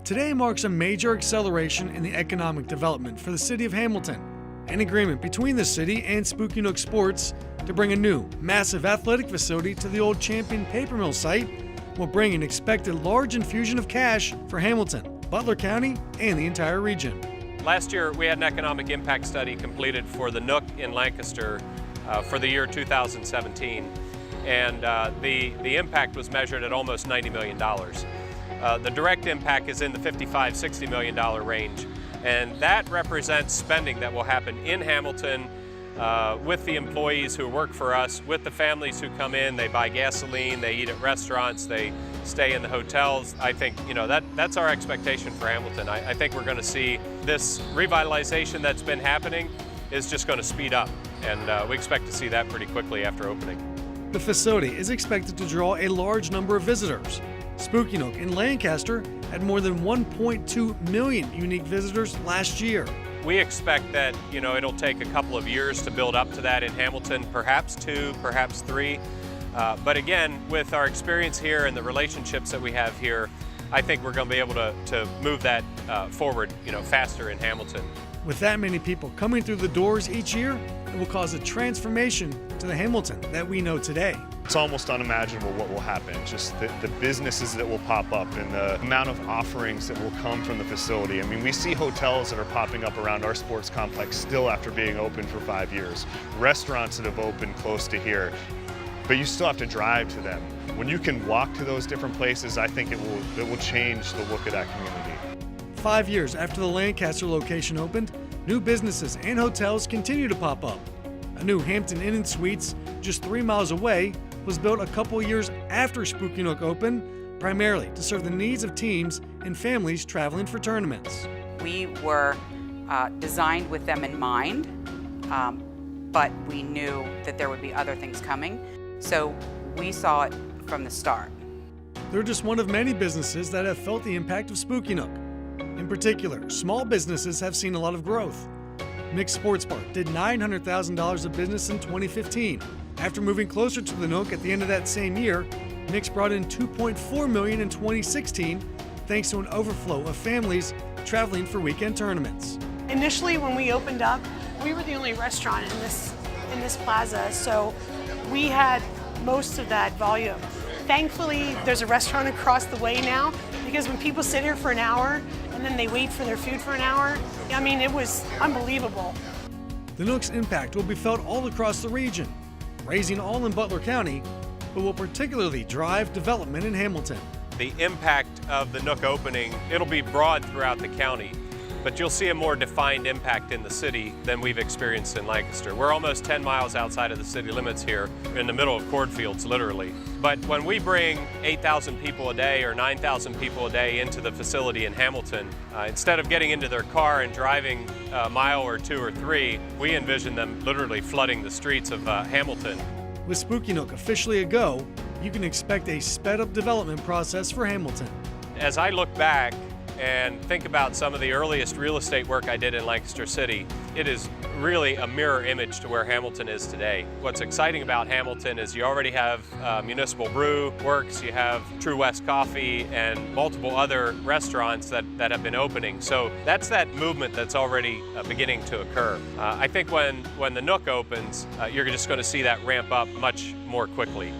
Today marks a major acceleration in the economic development for the city of Hamilton. An agreement between the city and Spooky Nook Sports to bring a new, massive athletic facility to the old Champion paper mill site will bring an expected large infusion of cash for Hamilton, Butler County, and the entire region. Last year, we had an economic impact study completed for the Nook in Lancaster for the year 2017, and the impact was measured at almost $90 million. The direct impact is in the $55–60 million range, and that represents spending that will happen in Hamilton with the employees who work for us, with the families who come in, they buy gasoline, they eat at restaurants, they stay in the hotels. I think, that's our expectation for Hamilton. I think we're going to see this revitalization that's been happening is just going to speed up, and we expect to see that pretty quickly after opening. The facility is expected to draw a large number of visitors. Spooky Nook in Lancaster had more than 1.2 million unique visitors last year. We expect that, it'll take a couple of years to build up to that in Hamilton, perhaps 2, perhaps 3. But again, with our experience here and the relationships that we have here, I think we're going to be able to move that forward, faster in Hamilton. With that many people coming through the doors each year, it will cause a transformation to the Hamilton that we know today. It's almost unimaginable what will happen, just the businesses that will pop up and the amount of offerings that will come from the facility. I mean, we see hotels that are popping up around our sports complex still after being open for 5 years, restaurants that have opened close to here, but you still have to drive to them. When you can walk to those different places, I think it will change the look of that community. 5 years after the Lancaster location opened, new businesses and hotels continue to pop up. A new Hampton Inn and Suites just 3 miles away was built a couple years after Spooky Nook opened, primarily to serve the needs of teams and families traveling for tournaments. We were designed with them in mind, but we knew that there would be other things coming, so we saw it from the start. They're just one of many businesses that have felt the impact of Spooky Nook. In particular, small businesses have seen a lot of growth. Mick's Sports Bar did $900,000 of business in 2015. After moving closer to the Nook at the end of that same year, Mick's brought in $2.4 million in 2016, thanks to an overflow of families traveling for weekend tournaments. Initially, when we opened up, we were the only restaurant in this plaza, so we had most of that volume. Thankfully, there's a restaurant across the way now, because when people sit here for an hour and then they wait for their food for an hour, I mean, it was unbelievable. The Nook's impact will be felt all across the region, raising all in Butler County, but will particularly drive development in Hamilton. The impact of the Nook opening, it'll be broad throughout the county, but you'll see a more defined impact in the city than we've experienced in Lancaster. We're almost 10 miles outside of the city limits here, in the middle of cornfields, literally. But when we bring 8,000 people a day or 9,000 people a day into the facility in Hamilton, instead of getting into their car and driving a mile or 2 or 3, we envision them literally flooding the streets of Hamilton. With Spooky Nook officially a go, you can expect a sped-up development process for Hamilton. As I look back and think about some of the earliest real estate work I did in Lancaster City, it is really a mirror image to where Hamilton is today. What's exciting about Hamilton is you already have Municipal Brew Works, you have True West Coffee, and multiple other restaurants that have been opening. So that's that movement that's already beginning to occur. I think when the Nook opens, you're just going to see that ramp up much more quickly.